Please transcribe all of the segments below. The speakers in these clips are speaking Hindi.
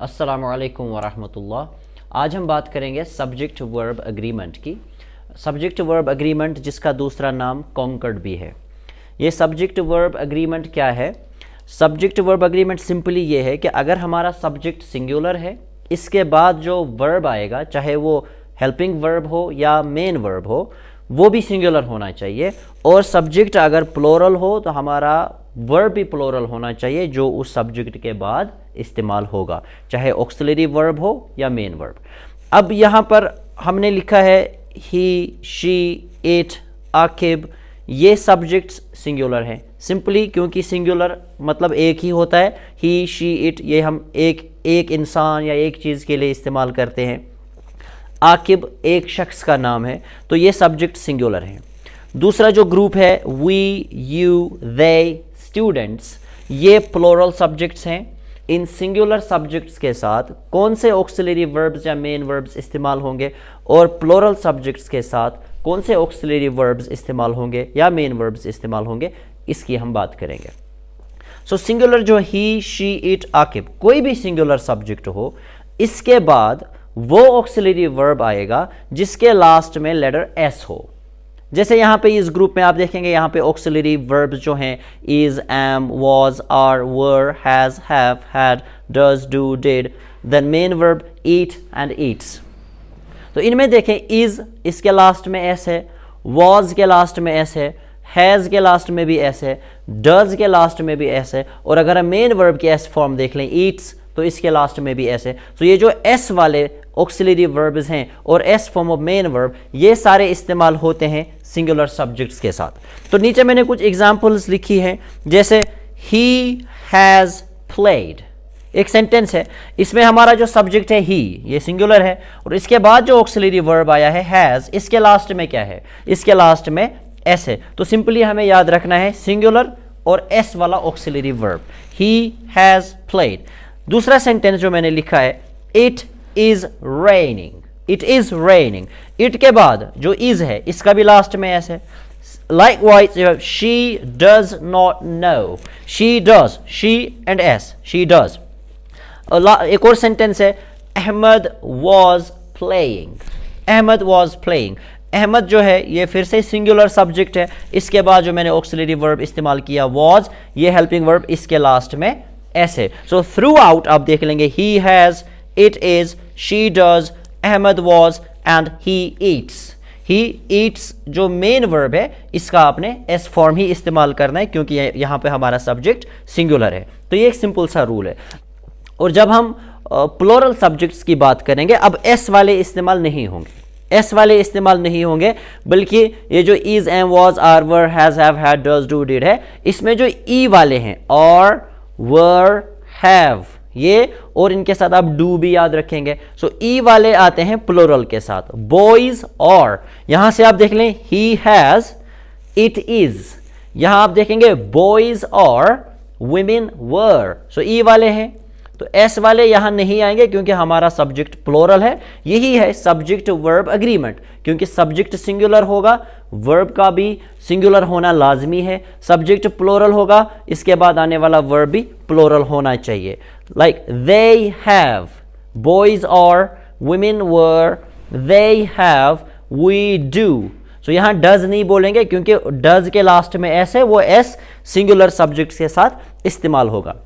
अस्सलामु अलैकुम वरहमतुल्लाह। आज हम बात करेंगे सब्जेक्ट वर्ब एग्रीमेंट की। सब्जेक्ट वर्ब एग्रीमेंट जिसका दूसरा नाम कॉन्कर्ड भी है। ये सब्जेक्ट वर्ब एग्रीमेंट क्या है? सब्जेक्ट वर्ब एग्रीमेंट सिंपली ये है कि अगर हमारा सब्जेक्ट सिंगुलर है, इसके बाद जो वर्ब आएगा, चाहे वो हेल्पिंग वर्ब हो या मेन वर्ब हो, वो भी सिंगुलर होना चाहिए। और सब्जेक्ट अगर प्लोरल हो तो हमारा वर्ब भी प्लोरल होना चाहिए जो उस सब्जेक्ट के बाद इस्तेमाल होगा, चाहे ऑक्सिलरी वर्ब हो या मेन वर्ब। अब यहाँ पर हमने लिखा है ही, शी, इट, आकिब, ये सब्जेक्ट्स सिंगुलर हैं सिंपली क्योंकि सिंगुलर मतलब एक ही होता है। ही, शी, इट ये हम एक इंसान या एक चीज़ के लिए इस्तेमाल करते हैं। आकिब एक शख्स का नाम है, तो ये सब्जेक्ट सिंगुलर हैं। दूसरा जो ग्रुप है वी, यू, दे, स्टूडेंट्स, ये प्लोरल सब्जेक्ट्स हैं। इन सिंगुलर सब्जेक्ट्स के साथ कौन से ऑक्सिलरी वर्ब्स या मेन वर्ब्स इस्तेमाल होंगे और प्लोरल सब्जेक्ट्स के साथ कौन से ऑक्सिलरी वर्ब्स इस्तेमाल होंगे या मेन वर्ब्स इस्तेमाल होंगे, इसकी हम बात करेंगे। सो सिंगुलर जो ही, शी, इट, आकिब, कोई भी सिंगुलर सब्जेक्ट हो, इसके बाद वो ऑक्सिलरी वर्ब आएगा जिसके लास्ट में लेटर एस हो। जैसे यहाँ पे इस ग्रुप में आप देखेंगे, यहाँ पे ऑक्सिलरी वर्ब्स जो हैं is, am, was, are, were, has, have, had, does, do, did, then main verb eat and eats. तो इनमें देखें इज, इसके लास्ट में एस है, वॉज के लास्ट में एस है, हैज़ के लास्ट में भी एस है, डज के लास्ट में भी एस है, और अगर हम मेन वर्ब की एस फॉर्म देख लें ईट्स, तो इसके लास्ट में भी एस है। तो ये जो एस वाले ऑक्सिलरी वर्ब्स हैं और S form of main verb, ये सारे इस्तेमाल होते हैं सिंगुलर सब्जेक्ट्स के साथ। तो नीचे मैंने कुछ एग्जांपल्स लिखी हैं, जैसे ही हैज़ प्लेड, एक सेंटेंस है, इसमें हमारा जो सब्जेक्ट है ही, ये सिंगुलर है, और इसके बाद जो ऑक्सिलरी वर्ब आया है हैज़, इसके लास्ट में क्या है? इसके लास्ट में एस है। तो सिंपली हमें याद रखना है सिंगुलर और एस वाला auxiliary verb, he has played. दूसरा सेंटेंस जो मैंने लिखा है, it is raining, it is raining, it के बाद जो इज है इसका भी लास्ट में एस है। Likewise she does not know, she does, she and S, she does. एक और सेंटेंस है Ahmed was playing, Ahmed was playing, Ahmed जो है ये फिर से सिंगुलर सब्जेक्ट है, इसके बाद जो मैंने ऑक्सिलरी वर्ब इस्तेमाल किया वॉज, ये हेल्पिंग वर्ब, इसके लास्ट में एस है। सो थ्रू आउट आप देख लेंगे he has, it is, she does, Ahmed was and he eats. He eats जो मेन वर्ब है इसका आपने एस फॉर्म ही इस्तेमाल करना है क्योंकि यहाँ पे हमारा सब्जेक्ट सिंगुलर है। तो ये एक सिंपल सा रूल है। और जब हम प्लोरल सब्जेक्ट्स की बात करेंगे, अब एस वाले इस्तेमाल नहीं होंगे, एस वाले इस्तेमाल नहीं होंगे, बल्कि ये जो is, am, was, are, were, has, have, had, does, do, did है, इसमें जो ई वाले हैं और, वर, हैव, ये और इनके साथ आप डू भी याद रखेंगे। सो ई वाले आते हैं प्लूरल के साथ, बॉयज और, यहां से आप देख लें ही हैज, इट इज, यहां आप देखेंगे बॉयज और, वुमेन वर। सो ई वाले हैं, तो एस वाले यहां नहीं आएंगे क्योंकि हमारा सब्जेक्ट प्लोरल है। यही है सब्जेक्ट वर्ब एग्रीमेंट, क्योंकि सब्जेक्ट सिंगुलर होगा, वर्ब का भी सिंगुलर होना लाजमी है। सब्जेक्ट प्लोरल होगा, इसके बाद आने वाला वर्ब भी प्लोरल होना चाहिए। लाइक दे हैव, बॉयज और, women were, they have, we do. So यहां डज नहीं बोलेंगे क्योंकि डज के लास्ट में एस है, वो एस सिंगुलर सब्जेक्ट के साथ इस्तेमाल होगा।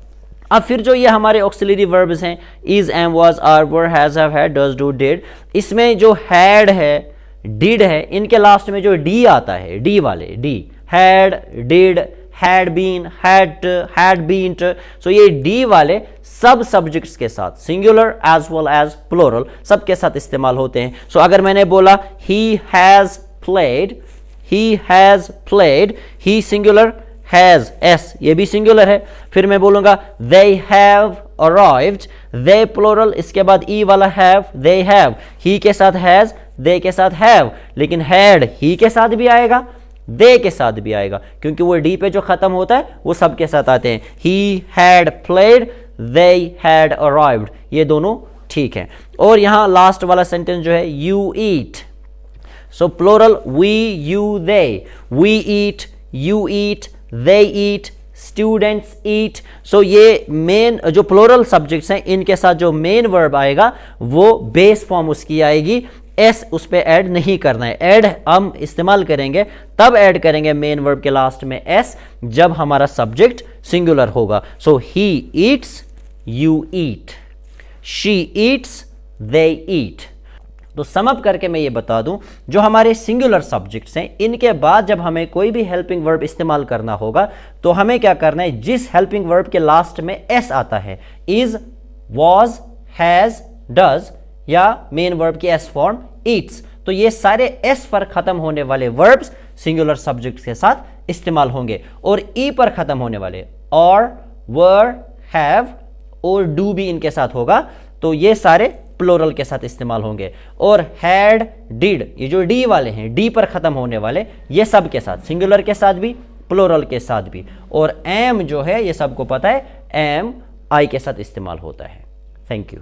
अब फिर जो ये हमारे ऑक्सिलरी वर्ब्स हैं is, am, was, are, were, has, have, had, does, do, did, इसमें जो हैड है, डिड है, इनके लास्ट में जो डी आता है, डी वाले, D, had, did, had been, had been, so ये डी वाले सब सब्जेक्ट्स के साथ singular as well as plural सबके साथ इस्तेमाल होते हैं। सो अगर मैंने बोला he has played, he has played, he singular, has s ये भी सिंगुलर है। फिर मैं बोलूंगा they have arrived, they plural, इसके बाद ई वाला have, they have, ही के साथ has, they के साथ have, लेकिन had ही के साथ भी आएगा, they के साथ भी आएगा, क्योंकि वो डी पे जो खत्म होता है वो सबके साथ आते हैं। he had played, they had arrived, ये दोनों ठीक है। और यहाँ लास्ट वाला सेंटेंस जो है you eat, so plural we, you, they, we eat, you eat, they eat, students eat. So ये मेन जो प्लूरल सब्जेक्ट्स हैं इनके साथ जो मेन वर्ब आएगा वो बेस फॉर्म उसकी आएगी, एस उस पर ऐड नहीं करना है। ऐड हम इस्तेमाल करेंगे तब ऐड करेंगे मेन वर्ब के लास्ट में एस जब हमारा सब्जेक्ट सिंगुलर होगा। So he eats, you eat, she eats, they eat. तो सम अप करके मैं ये बता दूं, जो हमारे सिंगुलर सब्जेक्ट्स हैं इनके बाद जब हमें कोई भी हेल्पिंग वर्ब इस्तेमाल करना होगा तो हमें क्या करना है, जिस हेल्पिंग वर्ब के लास्ट में एस आता है, इज, वॉज, हैज, डज या मेन वर्ब की एस फॉर्म ईट्स, तो ये सारे एस पर खत्म होने वाले वर्ब्स सिंगुलर सब्जेक्ट्स के साथ इस्तेमाल होंगे। और ई पर खत्म होने वाले और, वर, हैव और डू भी इनके साथ होगा, तो ये सारे प्लूरल के साथ इस्तेमाल होंगे। और हैड, डिड, ये जो डी वाले हैं, डी पर खत्म होने वाले, ये सब के साथ, सिंगुलर के साथ भी प्लूरल के साथ भी। और एम जो है ये सबको पता है, एम आई के साथ इस्तेमाल होता है। Thank you.